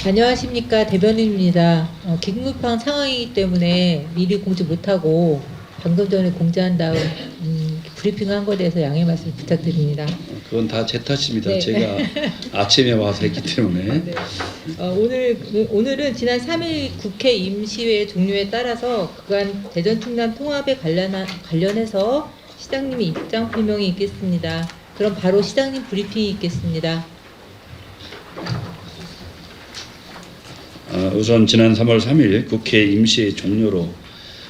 안녕하십니까. 대변인입니다. 긴급한 상황이기 때문에 미리 공지 못하고 방금 전에 공지한 다음 브리핑을 한 것에 대해서 양해 말씀 부탁드립니다. 그건 다 제 탓입니다. 네. 제가 아침에 와서 했기 때문에. 네. 오늘은 지난 3일 국회 임시회 종료에 따라서 그간 대전 충남 통합에 관련해서 시장님이 입장 표명이 있겠습니다. 그럼 바로 시장님 브리핑이 있겠습니다. 우선 지난 3월 3일 국회 임시회 종료로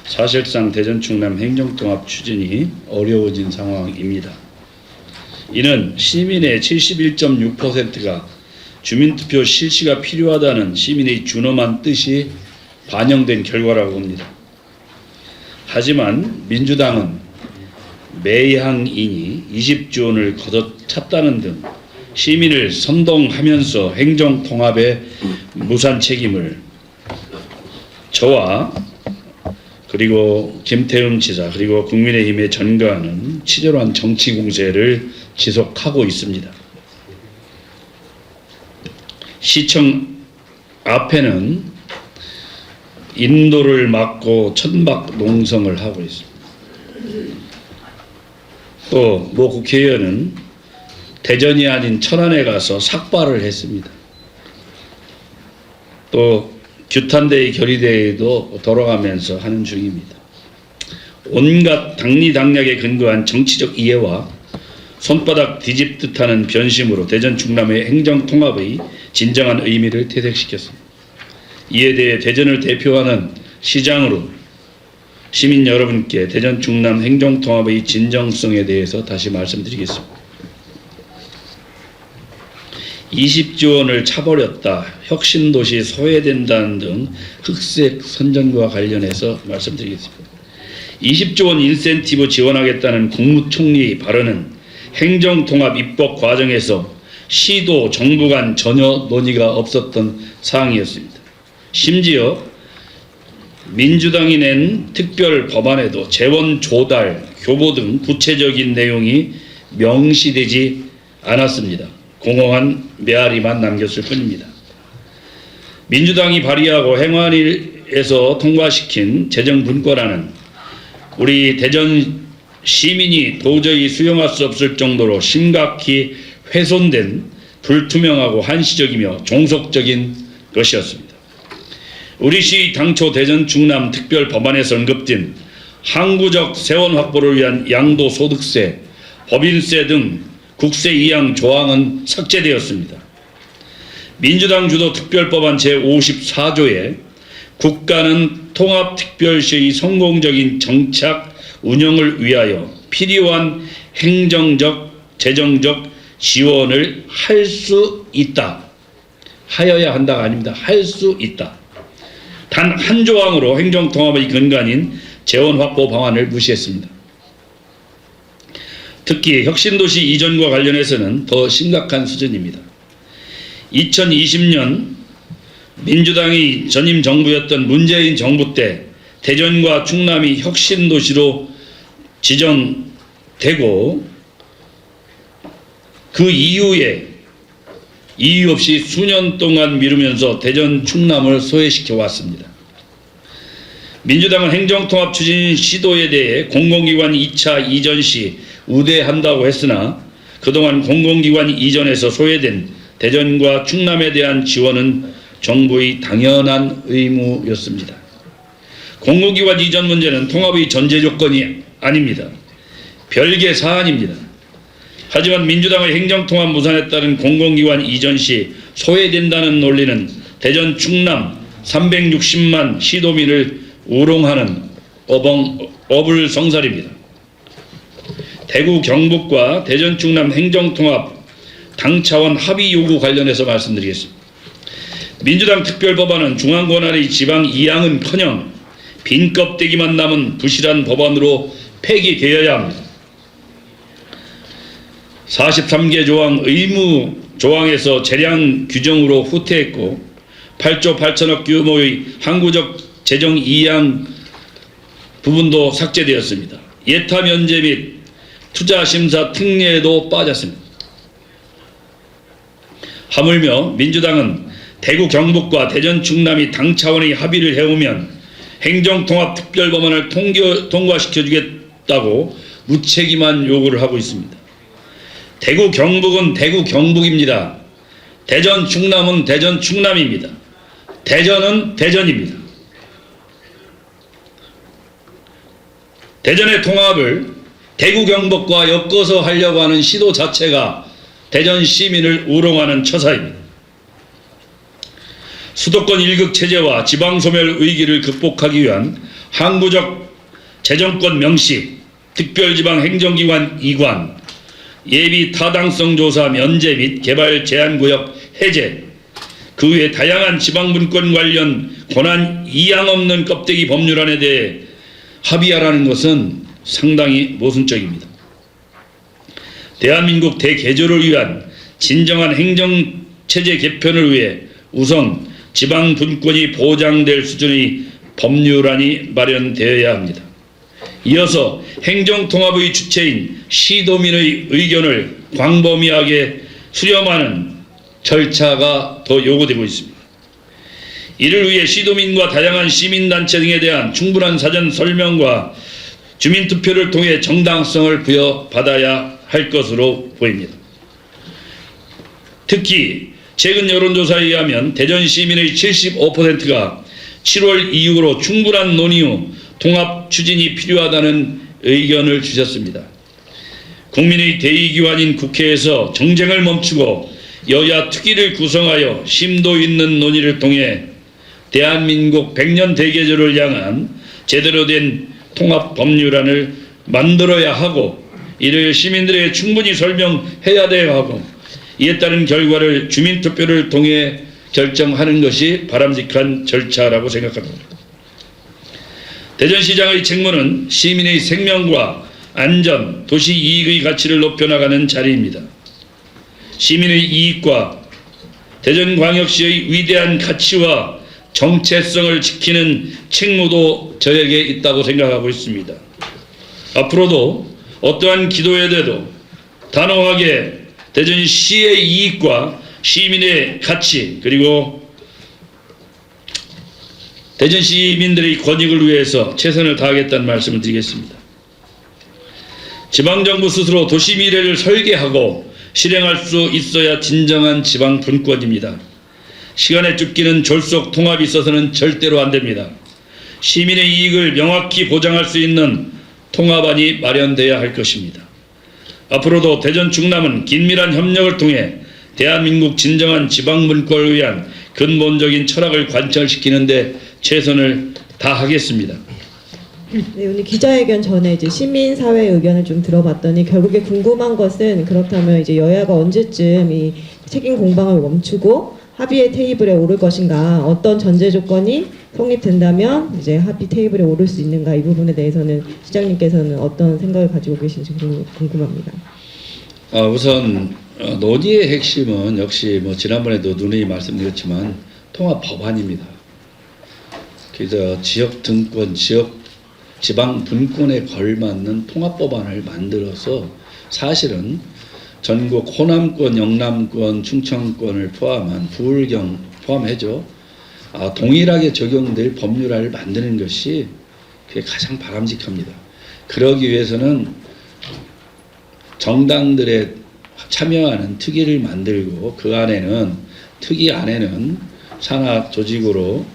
사실상 대전 충남 행정통합 추진이 어려워진 상황입니다. 이는 시민의 71.6%가 주민투표 실시가 필요하다는 시민의 준엄한 뜻이 반영된 결과라고 봅니다. 하지만 민주당은 매향인이 20조 원을 걷어찼다는 등 시민을 선동하면서 행정통합의 무산 책임을 저와 그리고 김태흠 지사 그리고 국민의힘에 전가하는 치졸한 정치 공세를 지속하고 있습니다. 시청 앞에는 인도를 막고 천박 농성을 하고 있습니다. 또 모 국회의원은 대전이 아닌 천안에 가서 삭발을 했습니다. 또 규탄대의 결의대회도 돌아가면서 하는 중입니다. 온갖 당리당략에 근거한 정치적 이해와 손바닥 뒤집듯 하는 변심으로 대전 충남의 행정통합의 진정한 의미를 퇴색시켰습니다. 이에 대해 대전을 대표하는 시장으로 시민 여러분께 대전 충남 행정통합의 진정성에 대해서 다시 말씀드리겠습니다. 20조 원을 차버렸다, 혁신도시 소외된다는 등 흑색 선전과 관련해서 말씀드리겠습니다. 20조 원 인센티브 지원하겠다는 국무총리의 발언은 행정통합 입법 과정에서 시도 정부 간 전혀 논의가 없었던 사항이었습니다. 심지어 민주당이 낸 특별 법안에도 재원 조달, 교보 등 구체적인 내용이 명시되지 않았습니다. 공허한 메아리만 남겼을 뿐입니다. 민주당이 발의하고 행안위에서 통과시킨 재정분과라는 우리 대전 시민이 도저히 수용할 수 없을 정도로 심각히 훼손된 불투명하고 한시적이며 종속적인 것이었습니다. 우리 시 당초 대전 충남 특별 법안에서 언급된 항구적 세원 확보를 위한 양도소득세, 법인세 등 국세 이양 조항은 삭제되었습니다. 민주당 주도 특별법안 제54조에 국가는 통합특별시의 성공적인 정착 운영을 위하여 필요한 행정적, 재정적 지원을 할 수 있다. 하여야 한다가 아닙니다. 할 수 있다. 단 한 조항으로 행정통합의 근간인 재원확보 방안을 무시했습니다. 특히 혁신도시 이전과 관련해서는 더 심각한 수준입니다. 2020년 민주당이 전임 정부였던 문재인 정부 때 대전과 충남이 혁신도시로 지정되고 그 이후에 이유 없이 수년 동안 미루면서 대전 충남을 소외시켜 왔습니다. 민주당은 행정통합 추진 시도에 대해 공공기관 2차 이전 시 우대한다고 했으나 그동안 공공기관 이전에서 소외된 대전과 충남에 대한 지원은 정부의 당연한 의무였습니다. 공공기관 이전 문제는 통합의 전제 조건이 아닙니다. 별개 사안입니다. 하지만 민주당의 행정통합 무산에 따른 공공기관 이전 시 소외된다는 논리는 대전 충남 360만 시도민을 우롱하는 어불성설입니다. 대구 경북과 대전 충남 행정통합 당 차원 합의 요구 관련해서 말씀드리겠습니다. 민주당 특별법안은 중앙권한의 지방 이양은커녕 빈 껍데기만 남은 부실한 법안으로 폐기되어야 합니다. 43개 조항 의무 조항에서 재량 규정으로 후퇴했고 8조 8천억 규모의 항구적 재정 이양 부분도 삭제되었습니다. 예타 면제 및 투자 심사 특례에도 빠졌습니다. 하물며 민주당은 대구 경북과 대전 충남이 당 차원의 합의를 해오면 행정통합특별법안을 통과시켜주겠다고 무책임한 요구를 하고 있습니다. 대구 경북은 대구 경북입니다. 대전 충남은 대전 충남입니다. 대전은 대전입니다. 대전의 통합을 대구 경북과 엮어서 하려고 하는 시도 자체가 대전 시민을 우롱하는 처사입니다. 수도권 일극 체제와 지방소멸 위기를 극복하기 위한 항구적 재정권 명시, 특별지방 행정기관 이관, 예비 타당성 조사 면제 및 개발 제한구역 해제, 그 외 다양한 지방분권 관련 권한 이양 없는 껍데기 법률안에 대해 합의하라는 것은 상당히 모순적입니다. 대한민국 대개조를 위한 진정한 행정체제 개편을 위해 우선 지방분권이 보장될 수준의 법률안이 마련되어야 합니다. 이어서 행정통합의 주체인 시도민의 의견을 광범위하게 수렴하는 절차가 더 요구되고 있습니다. 이를 위해 시도민과 다양한 시민단체 등에 대한 충분한 사전 설명과 주민투표를 통해 정당성을 부여받아야 할 것으로 보입니다. 특히 최근 여론조사에 의하면 대전 시민의 75%가 7월 이후로 충분한 논의 후 통합 추진이 필요하다는 의견을 주셨습니다. 국민의 대의기관인 국회에서 정쟁을 멈추고 여야 특위를 구성하여 심도 있는 논의를 통해 대한민국 100년 대개조를 향한 제대로 된 통합 법률안을 만들어야 하고, 이를 시민들에게 충분히 설명해야 돼야 하고, 이에 따른 결과를 주민투표를 통해 결정하는 것이 바람직한 절차라고 생각합니다. 대전시장의 책무는 시민의 생명과 안전, 도시 이익의 가치를 높여나가는 자리입니다. 시민의 이익과 대전광역시의 위대한 가치와 정체성을 지키는 책무도 저에게 있다고 생각하고 있습니다. 앞으로도 어떠한 기도에도 단호하게 대전시의 이익과 시민의 가치, 그리고 대전 시민들의 권익을 위해서 최선을 다하겠다는 말씀을 드리겠습니다. 지방정부 스스로 도시 미래를 설계하고 실행할 수 있어야 진정한 지방 분권입니다. 시간의 쫓기는 졸속 통합이 있어서는 절대로 안 됩니다. 시민의 이익을 명확히 보장할 수 있는 통합안이 마련돼야 할 것입니다. 앞으로도 대전 충남은 긴밀한 협력을 통해 대한민국 진정한 지방 분권을 위한 근본적인 철학을 관철시키는 데 최선을 다하겠습니다. 네, 오늘 기자회견 전에 이제 시민사회 의견을 좀 들어봤더니 결국에 궁금한 것은, 그렇다면 이제 여야가 언제쯤 이 책임 공방을 멈추고 합의의 테이블에 오를 것인가, 어떤 전제 조건이 성립된다면 이제 합의 테이블에 오를 수 있는가, 이 부분에 대해서는 시장님께서는 어떤 생각을 가지고 계신지 궁금합니다. 우선 논의의 핵심은 역시 지난번에도 누누이 말씀드렸지만 통합 법안입니다. 그래서 지역 등권, 지방 분권에 걸맞는 통합 법안을 만들어서 사실은 전국 호남권, 영남권, 충청권을 포함한 부울경 포함해죠. 동일하게 적용될 법률안을 만드는 것이 그게 가장 바람직합니다. 그러기 위해서는 정당들의 참여하는 특위를 만들고, 그 안에는 특위 안에는 산하 조직으로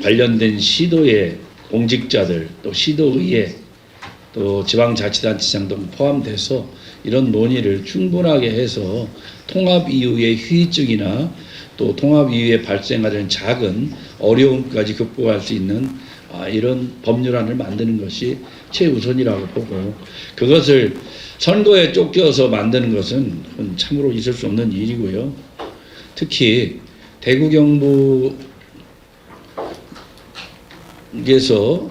관련된 시도의 공직자들, 또 시도의회, 또 지방자치단체장 등 포함돼서 이런 논의를 충분하게 해서 통합 이후의 휴의증이나 또 통합 이후에 발생하는 작은 어려움까지 극복할 수 있는 이런 법률안을 만드는 것이 최우선이라고 보고, 그것을 선거에 쫓겨서 만드는 것은 참으로 있을 수 없는 일이고요. 특히 대구 경북에서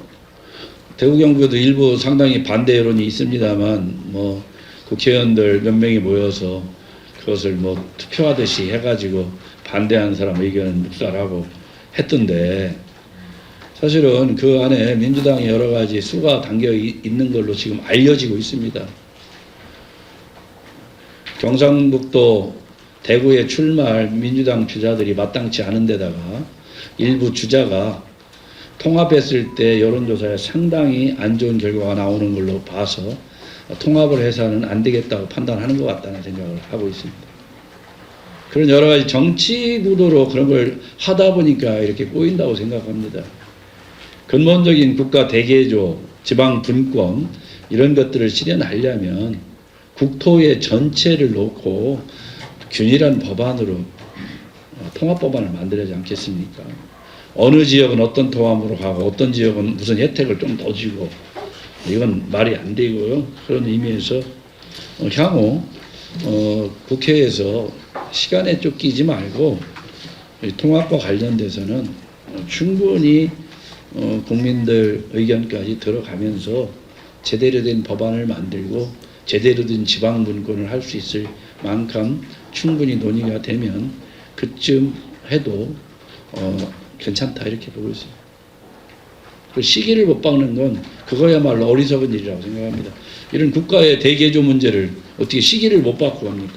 대구 경북에도 일부 상당히 반대 여론이 있습니다만, 국회의원들 몇 명이 모여서 그것을 투표하듯이 해가지고 반대하는 사람 의견을 묵살하고 했던데, 사실은 그 안에 민주당이 여러 가지 수가 담겨 있는 걸로 지금 알려지고 있습니다. 경상북도 대구에 출마할 민주당 주자들이 마땅치 않은 데다가 일부 주자가 통합했을 때 여론조사에 상당히 안 좋은 결과가 나오는 걸로 봐서 통합을 해서는 안 되겠다고 판단하는 것 같다는 생각을 하고 있습니다. 그런 여러 가지 정치 구도로 그런 걸 하다 보니까 이렇게 꼬인다고 생각합니다. 근본적인 국가 대개조, 지방 분권 이런 것들을 실현하려면 국토의 전체를 놓고 균일한 법안으로 통합 법안을 만들어야지 않겠습니까? 어느 지역은 어떤 통합으로 가고 어떤 지역은 무슨 혜택을 좀 더 주고 이건 말이 안 되고요. 그런 의미에서 향후 국회에서 시간에 쫓기지 말고 통합과 관련돼서는 충분히 국민들 의견까지 들어가면서 제대로 된 법안을 만들고 제대로 된 지방 분권을 할 수 있을 만큼 충분히 논의가 되면 그쯤 해도 괜찮다 이렇게 보고 있습니다. 그 시기를 못 박는 건 그거야말로 어리석은 일이라고 생각합니다. 이런 국가의 대개조 문제를 어떻게 시기를 못 박고 합니까?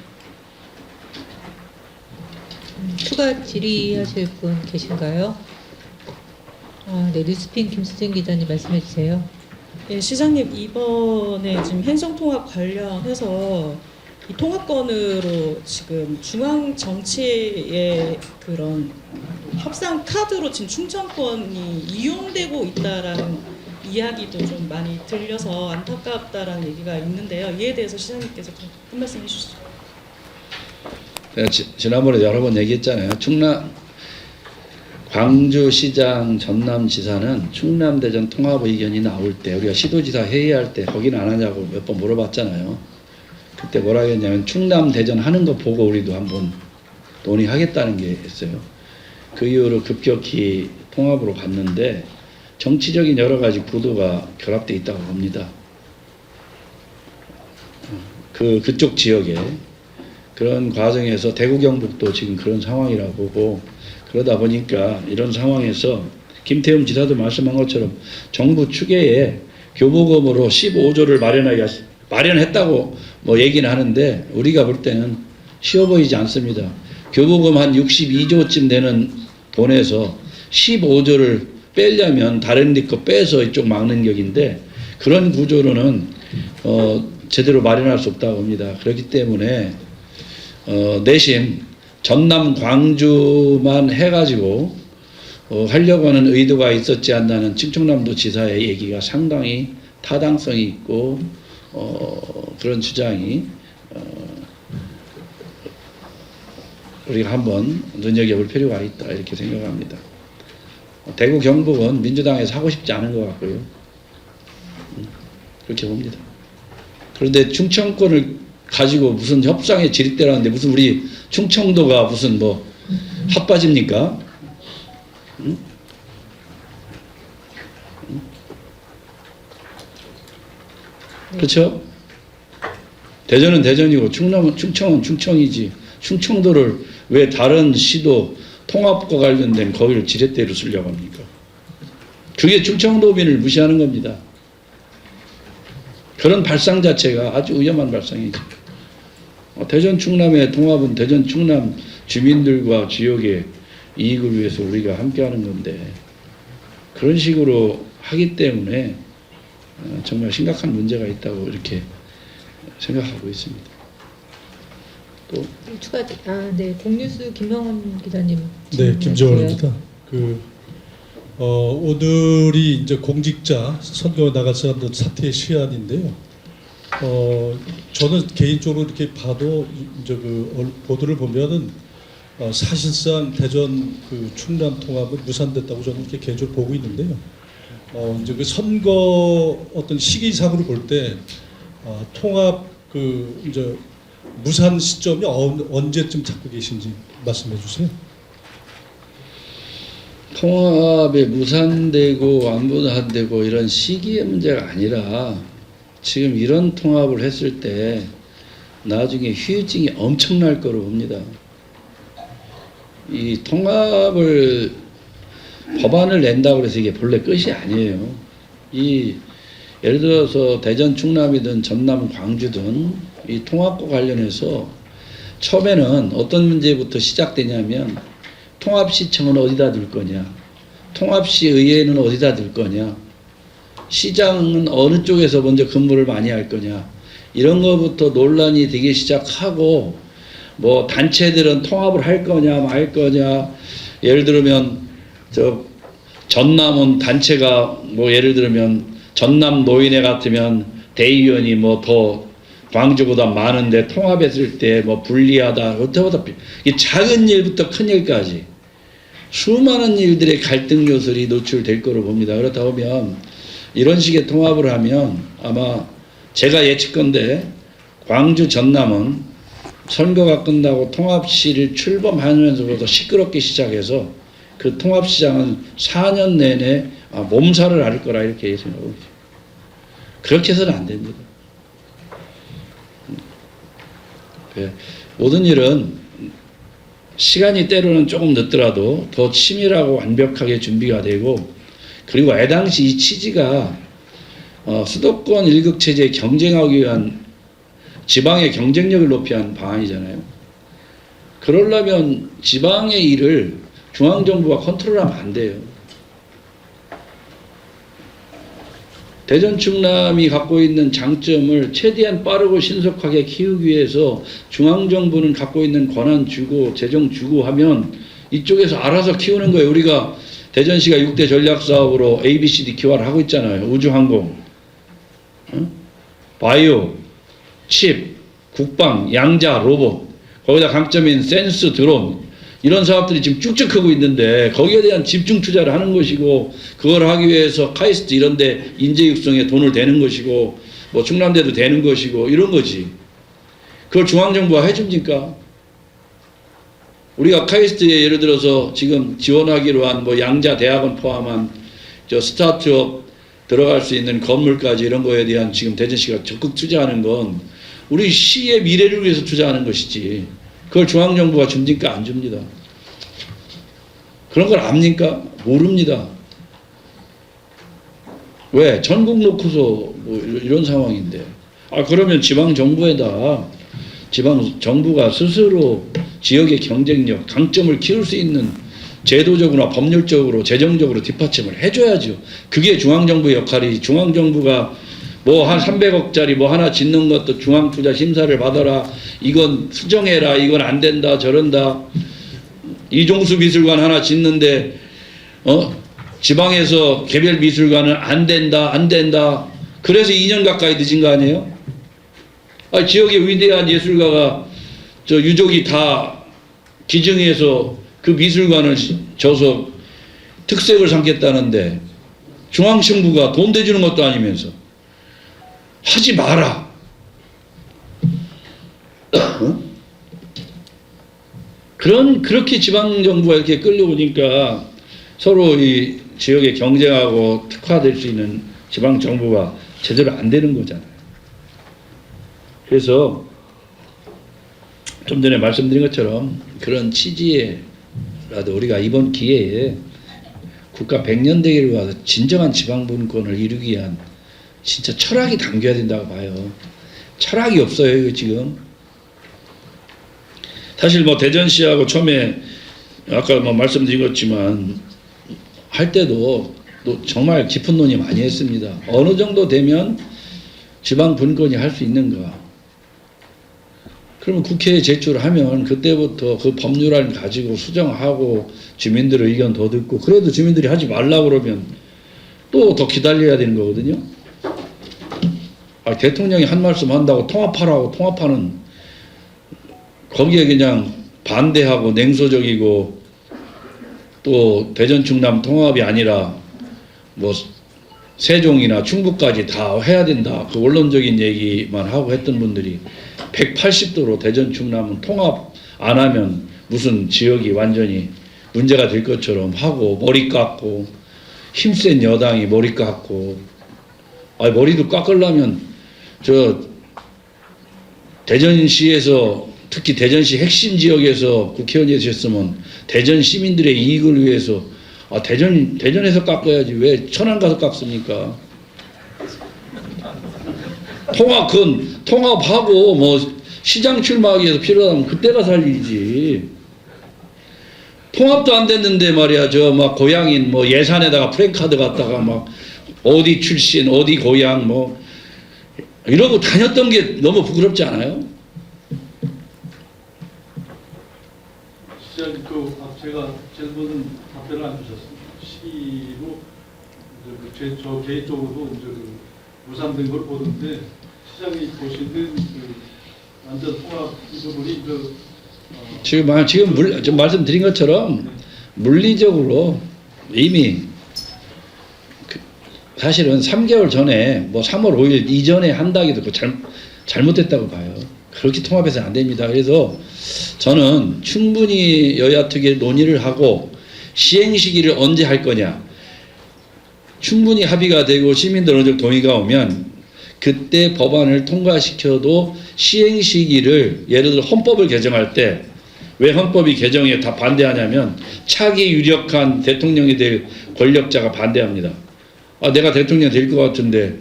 추가 질의하실 분 계신가요? 네, 뉴스핀 김수진 기자님 말씀해 주세요. 예, 시장님 이번에 지금 행정통합 관련해서 이 통합권으로 지금 중앙 정치의 그런 협상 카드로 지금 충청권이 이용되고 있다라는 이야기도 좀 많이 들려서 안타깝다라는 얘기가 있는데요. 이에 대해서 시장님께서 좀 한 말씀 해주시죠. 제가 지난번에 여러 번 얘기했잖아요. 광주시장 전남지사는 충남대전 통합 의견이 나올 때 우리가 시도지사 회의할 때 거기는 안 하냐고 몇 번 물어봤잖아요. 그때 뭐라 했냐면 충남대전 하는 거 보고 우리도 한번 논의하겠다는 게 있어요. 그 이후로 급격히 통합으로 갔는데 정치적인 여러 가지 구도가 결합되어 있다고 봅니다. 그쪽 지역에 그런 과정에서 대구 경북도 지금 그런 상황이라고 보고 그러다 보니까 이런 상황에서 김태흠 지사도 말씀한 것처럼 정부 추계에 교부금으로 15조를 마련했다고 뭐 얘기는 하는데 우리가 볼 때는 쉬워 보이지 않습니다. 교부금 한 62조쯤 되는 돈에서 15조를 빼려면 다른 데 거 빼서 이쪽 막는 격인데 그런 구조로는 제대로 마련할 수 없다고 봅니다. 그렇기 때문에 내심 전남 광주만 해가지고 하려고 하는 의도가 있었지 않나는 충청남도 지사의 얘기가 상당히 타당성이 있고 그런 주장이 우리가 한번 눈여겨볼 필요가 있다 이렇게 생각합니다. 대구 경북은 민주당에서 하고 싶지 않은 것 같고요. 그렇게 봅니다. 그런데 충청권을 가지고 무슨 협상에 지릿대라는데 무슨 우리 충청도가 무슨 뭐 핫바지입니까? 응? 응? 그렇죠? 대전은 대전이고 충청은 충청이지. 충청도를 왜 다른 시도 통합과 관련된 거기를 지렛대로 쓰려고 합니까? 그게 충청도민을 무시하는 겁니다. 그런 발상 자체가 아주 위험한 발상이죠. 대전 충남의 통합은 대전 충남 주민들과 지역의 이익을 위해서 우리가 함께하는 건데 그런 식으로 하기 때문에 정말 심각한 문제가 있다고 이렇게 생각하고 있습니다. 또 추가 네, 공뉴스 김형원 기자님. 네, 김정원입니다. 오늘이 이제 공직자 선거 나갈 사람들 사퇴 시한인데요. 저는 개인적으로 이렇게 봐도 이제 보도를 보면은 사실상 대전 충남 통합은 무산됐다고 저는 이렇게 개인적으로 보고 있는데요. 이제 그 선거 어떤 시기상으로 볼 때 통합 이제 무산 시점이 언제쯤 잡고 계신지 말씀해 주세요. 통합이 무산되고 안 무산되고 이런 시기의 문제가 아니라 지금 이런 통합을 했을 때 나중에 후유증이 엄청날 거로 봅니다. 이 통합을 법안을 낸다고 해서 이게 본래 끝이 아니에요. 예를 들어서 대전 충남이든 전남 광주든 이 통합과 관련해서 처음에는 어떤 문제부터 시작되냐면 통합시청은 어디다 둘 거냐, 통합시의회는 어디다 둘 거냐, 시장은 어느 쪽에서 먼저 근무를 많이 할 거냐, 이런 것부터 논란이 되기 시작하고, 뭐 단체들은 통합을 할 거냐 말 거냐, 예를 들면 전남은 단체가 뭐 예를 들면 전남 노인회 같으면 대의원이 뭐 더 광주보다 많은데 통합했을 때 뭐 불리하다, 어쩌다 이 작은 일부터 큰 일까지 수많은 일들의 갈등 요소들이 노출될 거로 봅니다. 그렇다 보면 이런 식의 통합을 하면 아마 제가 예측건데 광주 전남은 선거가 끝나고 통합시를 출범하면서부터 시끄럽게 시작해서 그 통합시장은 4년 내내 몸살을 앓을 거라 이렇게 생각하고 있어요. 그렇게 해서는 안 됩니다. 모든 일은 시간이 때로는 조금 늦더라도 더 치밀하고 완벽하게 준비가 되고, 그리고 애당시 이 취지가 수도권 일극체제에 경쟁하기 위한 지방의 경쟁력을 높이 한 방안이잖아요. 그러려면 지방의 일을 중앙정부가 컨트롤하면 안 돼요. 대전 충남이 갖고 있는 장점을 최대한 빠르고 신속하게 키우기 위해서 중앙정부는 갖고 있는 권한 주고 재정 주고 하면 이쪽에서 알아서 키우는 거예요. 우리가 대전시가 6대 전략사업으로 ABCD 기화를 하고 있잖아요. 우주항공, 바이오, 칩, 국방, 양자, 로봇, 거기다 강점인 센스, 드론, 이런 사업들이 지금 쭉쭉 크고 있는데 거기에 대한 집중 투자를 하는 것이고, 그걸 하기 위해서 카이스트 이런 데 인재 육성에 돈을 대는 것이고, 뭐 충남대도 되는 것이고, 이런 거지. 그걸 중앙정부가 해줍니까? 우리가 카이스트에 예를 들어서 지금 지원하기로 한 뭐 양자 대학원 포함한 저 스타트업 들어갈 수 있는 건물까지 이런 거에 대한 지금 대전시가 적극 투자하는 건 우리 시의 미래를 위해서 투자하는 것이지, 그걸 중앙정부가 줍니까? 안 줍니다. 그런 걸 압니까? 모릅니다. 왜? 전국 놓고서 뭐 이런 상황인데. 그러면 지방정부에다 지방정부가 스스로 지역의 경쟁력, 강점을 키울 수 있는 제도적으로나 법률적으로, 재정적으로 뒷받침을 해줘야죠. 그게 중앙정부의 역할이. 중앙정부가 뭐 한 300억짜리 뭐 하나 짓는 것도 중앙투자 심사를 받아라, 이건 수정해라, 이건 안 된다, 저런다. 이종수 미술관 하나 짓는데 지방에서 개별 미술관은 안 된다. 그래서 2년 가까이 늦은 거 아니에요? 지역의 위대한 예술가가 저 유족이 다 기증해서 그 미술관을 줘서 특색을 삼겠다는데 중앙정부가 돈 대주는 것도 아니면서 하지 마라. 그렇게 지방정부가 이렇게 끌려오니까 서로 이 지역에 경쟁하고 특화될 수 있는 지방정부가 제대로 안 되는 거잖아요. 그래서 좀 전에 말씀드린 것처럼 그런 취지에라도 우리가 이번 기회에 국가 100년 대계를 위해서 진정한 지방분권을 이루기 위한 진짜 철학이 담겨야 된다고 봐요. 철학이 없어요, 이거 지금. 사실 뭐 대전시하고 처음에 아까 뭐 말씀드린 것지만 할 때도 또 정말 깊은 논의 많이 했습니다. 어느 정도 되면 지방 분권이 할 수 있는가. 그러면 국회에 제출하면 그때부터 그 법률안 가지고 수정하고 주민들의 의견 더 듣고, 그래도 주민들이 하지 말라고 그러면 또 더 기다려야 되는 거거든요. 대통령이 한 말씀 한다고 통합하라고 통합하는, 거기에 그냥 반대하고 냉소적이고, 또 대전 충남 통합이 아니라 뭐 세종이나 충북까지 다 해야 된다, 그 원론적인 얘기만 하고 했던 분들이 180도로 대전 충남은 통합 안 하면 무슨 지역이 완전히 문제가 될 것처럼 하고, 머리 깎고, 힘센 여당이 머리 깎고, 머리도 깎으려면 저 대전시에서, 특히 대전시 핵심 지역에서 국회의원이 되셨으면 대전 시민들의 이익을 위해서 대전에서 깎아야지 왜 천안 가서 깎습니까? 통합하고 뭐 시장 출마하기 위해서 필요하다면 그때가 살 일이지. 통합도 안 됐는데 말이야, 저 막 고향인 뭐 예산에다가 프랜카드 갖다가 막 어디 출신, 어디 고향 뭐 이러고 다녔던 게 너무 부끄럽지 않아요? 시장님, 제가 질문은 답변을 안 주셨습니다. 시기로 저 개인적으로도 이제 무산된 걸 보는데 시장이 보시는 완전 통합 이 부분이 지금 좀 말씀드린 것처럼 물리적으로 이미 사실은 3개월 전에 뭐 3월 5일 이전에 한다기도 잘못됐다고 봐요. 그렇게 통합해서는 안 됩니다. 그래서 저는 충분히 여야 특위 논의를 하고 시행 시기를 언제 할 거냐 충분히 합의가 되고 시민들 어느 정도 동의가 오면 그때 법안을 통과시켜도 시행 시기를 예를 들어 헌법을 개정할 때 왜 헌법이 개정에 다 반대하냐면 차기 유력한 대통령이 될 권력자가 반대합니다. 내가 대통령 될 것 같은데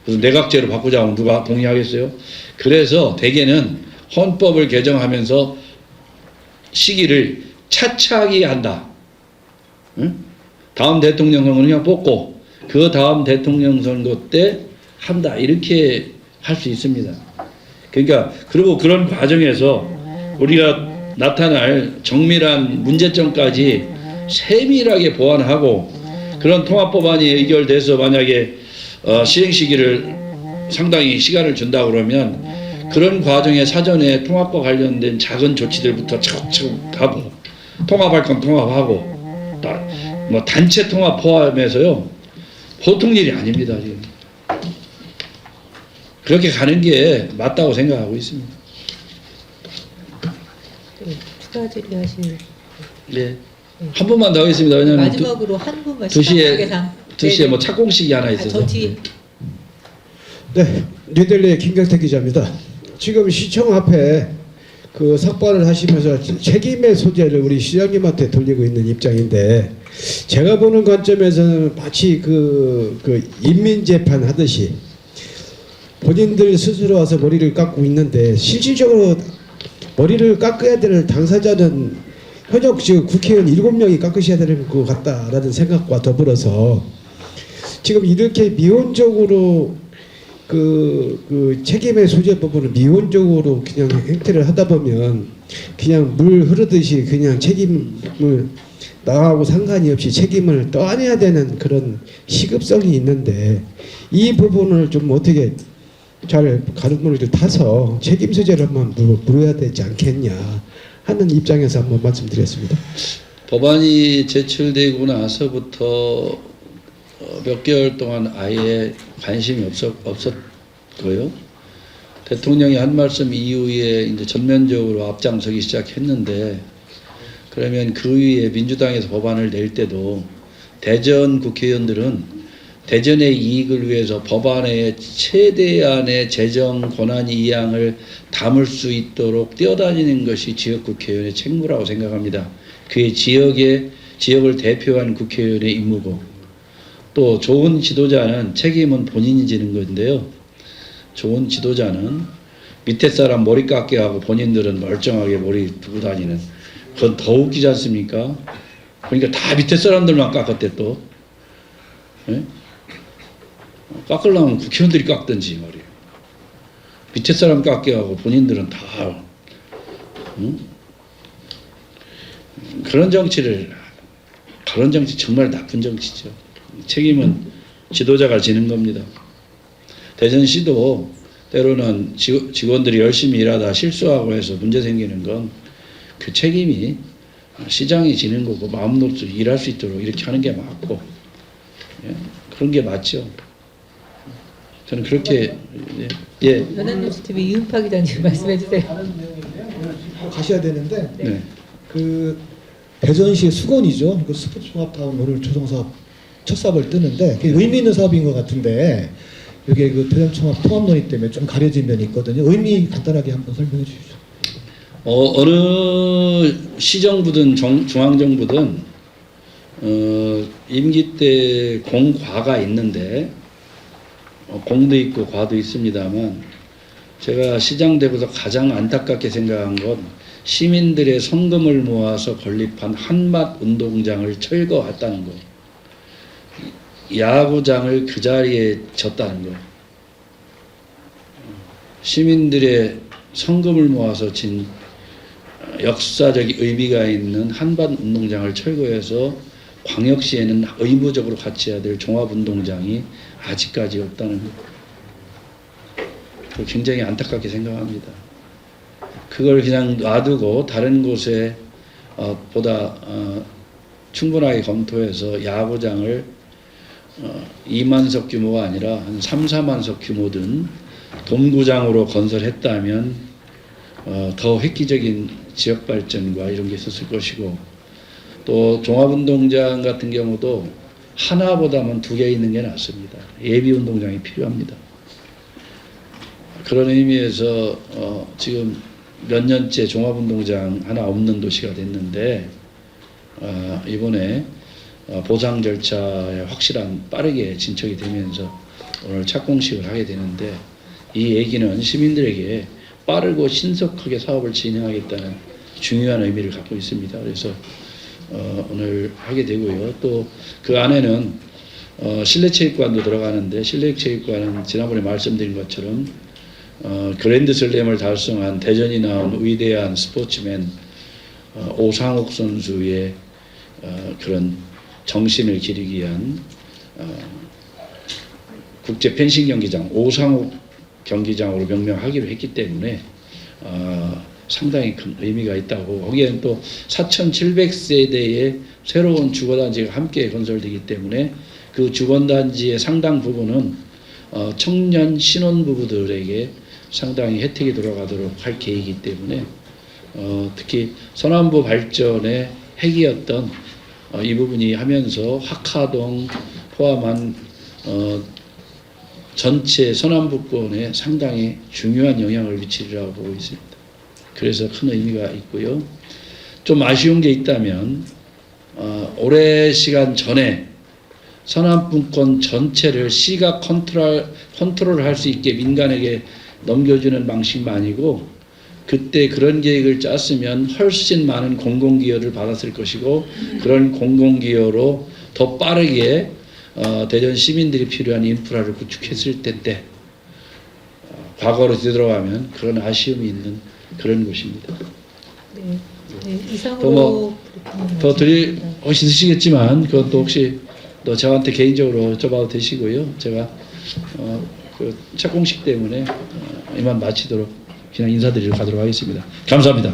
그래서 내각제로 바꾸자 하면 누가 동의하겠어요? 그래서 대개는 헌법을 개정하면서 시기를 차차하게 한다. 응? 다음 대통령 선거는 그냥 뽑고 그 다음 대통령 선거 때 한다. 이렇게 할 수 있습니다. 그러니까 그리고 그런 과정에서 우리가 나타날 정밀한 문제점까지 세밀하게 보완하고 그런 통합법안이 의결돼서 만약에 시행 시기를 상당히 시간을 준다 그러면 그런 과정에 사전에 통합과 관련된 작은 조치들부터 차곡차곡 하고 통합할 건 통합하고 뭐 단체 통합 포함해서요 보통 일이 아닙니다. 지금. 그렇게 가는 게 맞다고 생각하고 있습니다. 추가 질의하실 네. 한 분만 더 하겠습니다. 왜냐하면 마지막으로 한 분만 2시에 뭐 착공식이 하나 있어서. 저 뒤에 네, 뉴델리의 김경태 기자입니다. 지금 시청 앞에 그 삭발을 하시면서 책임의 소재를 우리 시장님한테 돌리고 있는 입장인데 제가 보는 관점에서는 마치 그 인민재판 하듯이 본인들 스스로 와서 머리를 깎고 있는데 실질적으로 머리를 깎아야 될 당사자는 현역 지금 국회의원 7명이 깎으셔야 되는 것 같다라는 생각과 더불어서 지금 이렇게 미온적으로 그 책임의 소재 부분을 미온적으로 그냥 행태를 하다 보면 그냥 물 흐르듯이 그냥 책임을 나하고 상관이 없이 책임을 떠안아야 되는 그런 시급성이 있는데 이 부분을 좀 어떻게 잘 가름을 타서 책임 소재를 한번 물어야 되지 않겠냐 하는 입장에서 한번 말씀드렸습니다. 법안이 제출되고 나서부터 몇 개월 동안 아예 관심이 없었고요. 대통령이 한 말씀 이후에 이제 전면적으로 앞장서기 시작했는데 그러면 그 위에 민주당에서 법안을 낼 때도 대전 국회의원들은 대전의 이익을 위해서 법안의 최대한의 재정 권한 이양을 담을 수 있도록 뛰어다니는 것이 지역 국회의원의 책무라고 생각합니다. 그의 지역을 대표한 국회의원의 임무고 또 좋은 지도자는 책임은 본인이 지는 건데요. 좋은 지도자는 밑에 사람 머리 깎게 하고 본인들은 멀쩡하게 머리 두고 다니는 그건 더 웃기지 않습니까? 그러니까 다 밑에 사람들만 깎았대 또. 네? 깎으려면 국회의원들이 깎든지 말이에요. 밑에 사람 깎게 하고 본인들은 다 그런 정치 정말 나쁜 정치죠. 책임은 지도자가 지는 겁니다. 대전시도 때로는 직원들이 열심히 일하다 실수하고 해서 문제 생기는 건 그 책임이 시장이 지는 거고 마음 놓고 일할 수 있도록 이렇게 하는 게 맞고 그런 게 맞죠. 저는 그렇게 연합뉴스 TV 이은파 기자님 말씀해 주세요. 가셔야 되는데 네. 그 대전시 수건이죠. 그 스포츠 종합타운 오늘 조성사업 첫 사업을 뜨는데 의미 있는 사업인 것 같은데 이게 그 대전 통합 논의 때문에 좀 가려진 면이 있거든요. 의미 간단하게 한번 설명해 주시죠. 어느 시정부든 중앙정부든 임기 때 공과가 있는데 공도 있고 과도 있습니다만 제가 시장 되고서 가장 안타깝게 생각한 건 시민들의 성금을 모아서 건립한 한밭 운동장을 철거했다는 거. 야구장을 그 자리에 졌다는 거. 시민들의 성금을 모아서 진 역사적 의미가 있는 한밭 운동장을 철거해서 광역시에는 의무적으로 갖춰야 될 종합운동장이 아직까지 없다는 것. 굉장히 안타깝게 생각합니다. 그걸 그냥 놔두고 다른 곳에 보다 충분하게 검토해서 야구장을 2만석 규모가 아니라 한 3, 4만석 규모든 돔구장으로 건설했다면 더 획기적인 지역 발전과 이런 게 있었을 것이고, 또 종합운동장 같은 경우도 하나보다는 2개 있는 게 낫습니다. 예비운동장이 필요합니다. 그런 의미에서 지금 몇 년째 종합운동장 하나 없는 도시가 됐는데, 이번에 보상 절차에 확실한 빠르게 진척이 되면서 오늘 착공식을 하게 되는데, 이 얘기는 시민들에게 빠르고 신속하게 사업을 진행하겠다는 중요한 의미를 갖고 있습니다. 그래서 오늘 하게 되고요. 또 그 안에는 실내체육관도 들어가는데, 실내체육관은 지난번에 말씀드린 것처럼 그랜드슬램을 달성한 대전이 나온 위대한 스포츠맨 오상욱 선수의 그런 정신을 기리기 위한 국제 펜싱 경기장 오상욱 경기장으로 명명하기로 했기 때문에 상당히 큰 의미가 있다고, 거기에는 또 4,700세대의 새로운 주거단지가 함께 건설되기 때문에 그 주거단지의 상당 부분은 청년 신혼부부들에게 상당히 혜택이 돌아가도록 할 계획이기 때문에 특히 서남부 발전의 핵이었던 이 부분이 하면서 학하동 포함한 전체 서남부권에 상당히 중요한 영향을 미치리라고 보고 있습니다. 그래서 큰 의미가 있고요. 좀 아쉬운 게 있다면 오래 시간 전에 서남부권 전체를 시가 컨트롤할 수 있게 민간에게 넘겨주는 방식만이고, 그때 그런 계획을 짰으면 훨씬 많은 공공기여를 받았을 것이고, 그런 공공기여로 더 빠르게 대전 시민들이 필요한 인프라를 구축했을 텐데 과거로 되돌아가면 그런 아쉬움이 있는 그런 곳입니다. 네, 네, 이상으로 더 드시겠지만 그것도 혹시 또 저한테 개인적으로 여쭤봐도 되시고요. 제가 그 착공식 때문에 이만 마치도록 그냥 인사드리러 가도록 하겠습니다. 감사합니다.